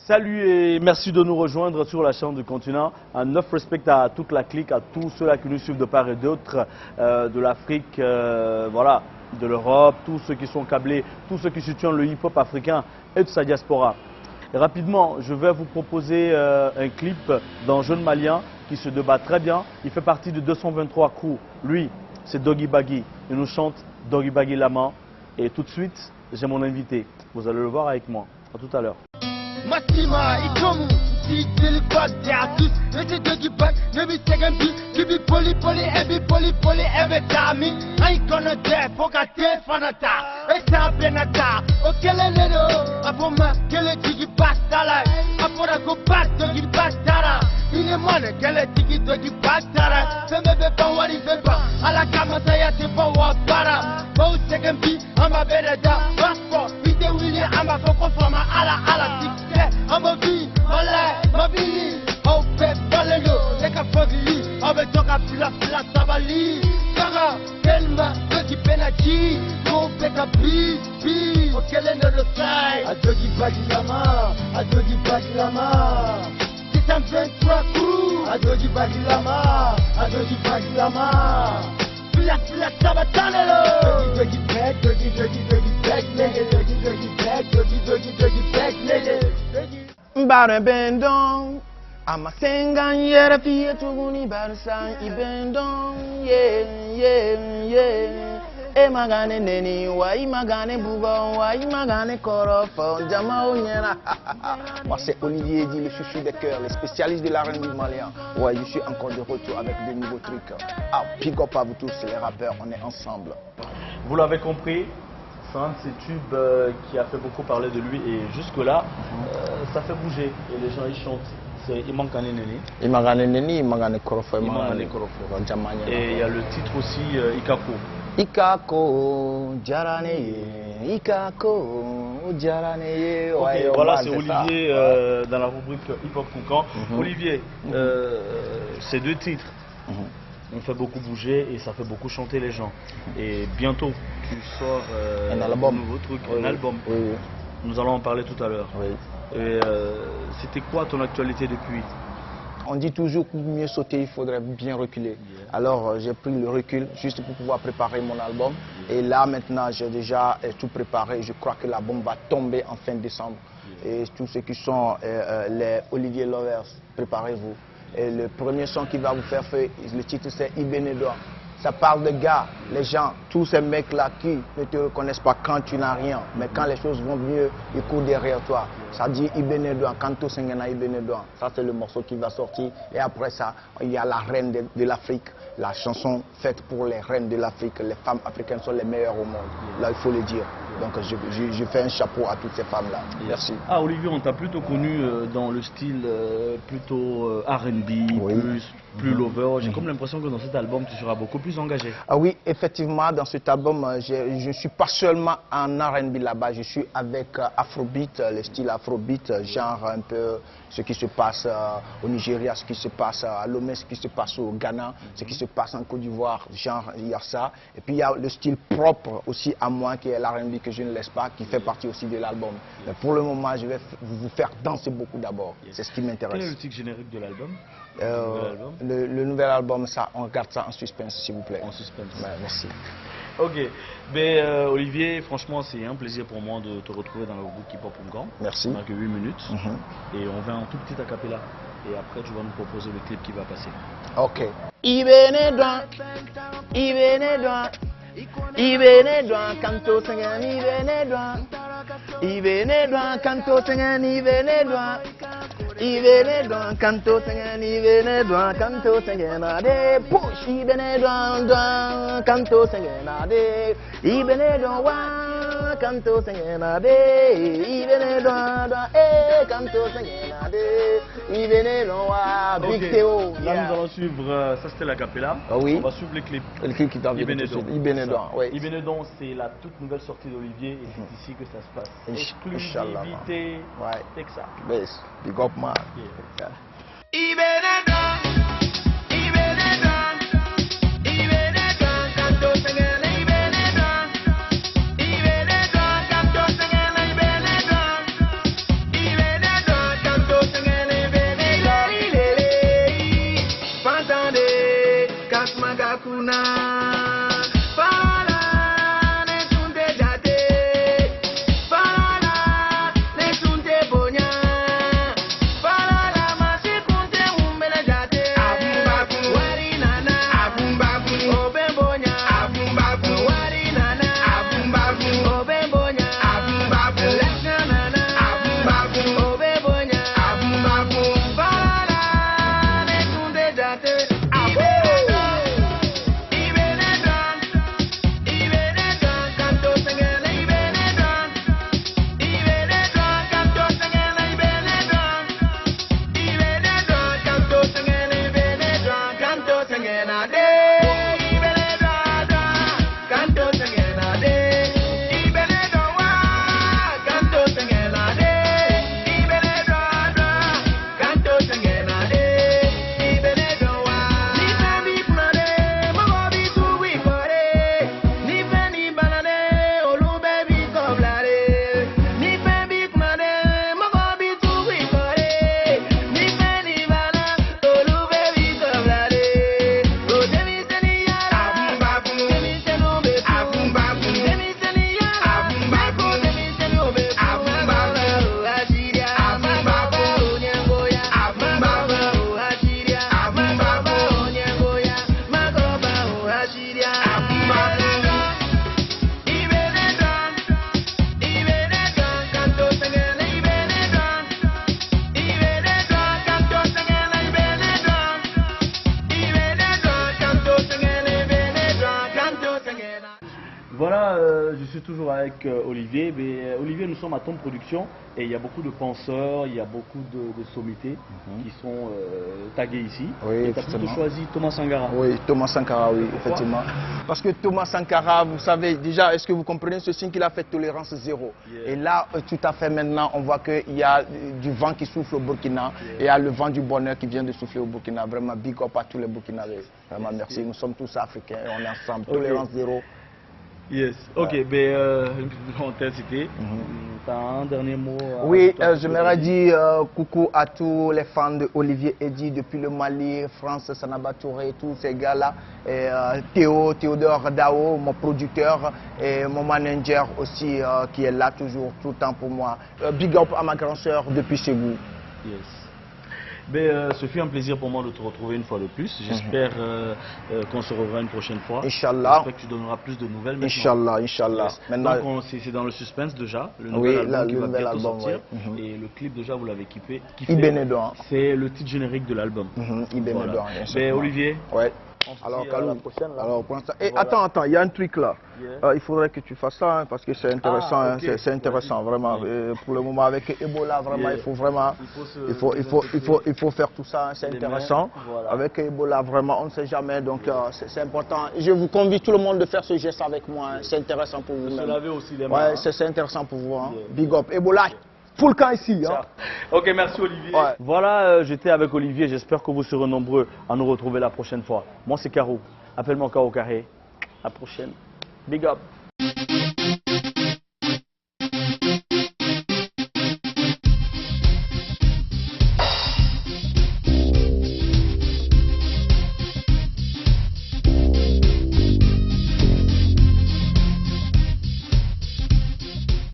Salut et merci de nous rejoindre sur la chaîne du continent. Un neuf respect à toute la clique, à tous ceux-là qui nous suivent de part et d'autre, de l'Afrique, voilà, de l'Europe, tous ceux qui sont câblés, tous ceux qui soutiennent le hip-hop africain et de sa diaspora. Et rapidement, je vais vous proposer un clip d'un jeune Malien qui se débat très bien. Il fait partie de 223 crew. Lui, c'est Doggy Baggy. Il nous chante Doggy Baggy Lama. Et tout de suite, j'ai mon invité. Vous allez le voir avec moi. À tout à l'heure. Matima, ikomu, si tilipad, diatus, ete dogi bag, nebi segambi, kibi poli, ebe tami, ay kono de, foka te fanata, eta benata, okele ledo, aboma, kele tigi bastala, apora go bat, dogi bastara, ine mone, kele tigi dogi bastara, semebe bawari beba, ala kamata ya te bawa para, bau segambi, ama bereda, passport, vite wili, ama foko fama, ala tigi. I'm a V, my V, oh, pep, balelo, like a foggy, I'm a dog, fila, sabali, Gaga, Telma, Doggy Benachi, no better B, okay, let the side, a doggy bagilama, a doggy bagilama, it's a friend crew, a doggy bagilama, a doggy bagilama, fila, sabatanelo, doggy back, doggy back, doggy back, lady. Mbare bendong, amasenga yera fiye tuguni barsan ibendong, E magane neni, wa imagane bougon, wa imagane korofo, jama onyera. Moi c'est Olivier dit le chouchou des cœurs, le spécialiste de l'R&B malien. Ouais, je suis encore de retour avec de nouveaux trucs. Ah, pick up à vous tous, les rappeurs, on est ensemble. Vous l'avez compris, c'est un de ces tubes qui a fait beaucoup parler de lui et jusque-là, ça fait bouger et les gens ils chantent. C'est Imankane Neni. Imagane neni, imagane korofo, Imagane Korofo. jamanya. Et il y a le titre aussi Ikako. Ikako, Djaraneye, Ikako, Djaraneye. Okay, voilà, c'est Olivier dans la rubrique Hip Hop Foucan. Olivier, ces deux titres ont fait beaucoup bouger et ça fait beaucoup chanter les gens. Et bientôt, tu sors un album. Un nouveau truc, un album. Oui. Nous allons en parler tout à l'heure. Oui. Et c'était quoi ton actualité depuis? On dit toujours que pour mieux sauter, il faudrait bien reculer. Alors j'ai pris le recul juste pour pouvoir préparer mon album. Et là maintenant, j'ai déjà tout préparé. Je crois que l'album va tomber en fin décembre. Et tous ceux qui sont les Olivier Lovers, préparez-vous. Et le premier son qui va vous faire feu, le titre c'est Ibenedouan. Ça parle de gars, les gens, tous ces mecs-là qui ne te reconnaissent pas quand tu n'as rien. Mais quand les choses vont mieux, ils courent derrière toi. Ça dit Ibenedouan, Kanto Sengena Ibenedouan. Ça c'est le morceau qui va sortir. Et après ça, il y a la reine de l'Afrique. La chanson faite pour les reines de l'Afrique. Les femmes africaines sont les meilleures au monde. Là, il faut le dire. Donc je fais un chapeau à toutes ces femmes-là. Merci. Ah Olivier, on t'a plutôt connu dans le style plutôt R&B, plus lover. J'ai comme l'impression que dans cet album, tu seras beaucoup plus engagé. Ah oui, effectivement, dans cet album, je ne suis pas seulement en R&B là-bas, je suis avec Afrobeat, le style Afrobeat, genre un peu ce qui se passe au Nigeria, ce qui se passe à Lomé, ce qui se passe au Ghana, ce qui se passe en Côte d'Ivoire, genre il y a ça. Et puis il y a le style propre aussi à moi qui est l'R&B que je ne laisse pas, qui fait partie aussi de l'album. Mais pour le moment, je vais vous faire danser beaucoup d'abord, c'est ce qui m'intéresse. Quel est le titre générique de l'album? Le nouvel album, ça, on garde ça en suspense, s'il vous plaît. En suspense. Ouais, merci. Ok, mais Olivier, franchement, c'est un plaisir pour moi de te retrouver dans le groupe Hip Hop Foucan. Merci. On n'a que 8 minutes et on va en tout petit acapella. Et après, tu vas nous proposer le clip qui va passer. Ok. Ibenedouan, Ibenedouan, Ibenedouan, Kanto Sengen, Ibenedouan, Ibenedouan, Kanto Sengen, Ibenedouan. Ibenedouan, Kanto Sengen, Ibenedouan, Kanto Sengen, ade, push, Ibenedouan, Kanto Sengen, ade, Ibenedouan, Kanto Sengen, ade, Ibenedouan, Kanto Sengen, ade, Ibenedouan, Big Théo. Là, nous allons suivre, ça c'était la capella. Ah oui. On va suivre les clips. Le clip qui t'en vient. Ibenedouan, oui. Ibenedouan, c'est la toute nouvelle sortie d'Olivier et c'est ici que ça se passe. Exclusivité, ouais. Texas. Big up, man. Yeah. Ibenedouan, Ibenedouan, Ibenedouan, Kanto Sengen, Ibenedouan, Ibenedouan, Kanto Sengen, Ibenedouan, Ibenedouan, Voilà, je suis toujours avec Olivier. Mais, Olivier, nous sommes à Tom Production et il y a beaucoup de penseurs, il y a beaucoup de sommités qui sont tagués ici. Oui, tu as plutôt choisi Thomas Sankara. Oui, Thomas Sankara, oui, effectivement. Parce que Thomas Sankara, vous savez, déjà, est-ce que vous comprenez ce signe qu'il a fait tolérance zéro? Et là, tout à fait maintenant, on voit qu'il y a du vent qui souffle au Burkina et il y a le vent du bonheur qui vient de souffler au Burkina. Vraiment, big up à tous les Burkinabés. Vraiment, merci. Nous sommes tous africains et on est ensemble. Tolérance zéro. Yes, ok, mais on t'a cité. Tu as un dernier mot Oui, j'aimerais dire coucou à tous les fans de Olivier Eddy depuis le Mali, France, Sanaba Touré, tous ces gars-là. Théodore Dao, mon producteur, et mon manager aussi qui est là toujours, tout le temps pour moi. Big up à ma grande sœur depuis chez vous. Yes. Ben, ce fut un plaisir pour moi de te retrouver une fois de plus. J'espère qu'on se reverra une prochaine fois. Inch'Allah. J'espère que tu donneras plus de nouvelles maintenant. Inch'Allah, Inch'Allah. Yes. Maintenant, donc c'est dans le suspense déjà. Le nouvel album qui va bientôt sortir. Et le clip déjà vous l'avez kiffé. C'est le titre générique de l'album. Voilà. Ben, Olivier. Ouais. Alors, Kalou, et voilà. Attends, il y a un truc là. Il faudrait que tu fasses ça hein, parce que c'est intéressant, c'est intéressant vraiment. Pour le moment avec Ebola, vraiment, il faut vraiment, il faut faire tout ça, hein, c'est intéressant. Voilà. Avec Ebola, vraiment, on ne sait jamais, donc c'est important. Je vous convie tout le monde de faire ce geste avec moi, hein, c'est intéressant pour vous. Se laver aussi les mains. Ouais, c'est intéressant pour vous. Hein. Big up, Ebola. Full camp ici. Hein. Ok, merci Olivier. Ouais. Voilà, j'étais avec Olivier. J'espère que vous serez nombreux à nous retrouver la prochaine fois. Moi, c'est Caro. Appelle-moi Caro Carré. À la prochaine. Big up.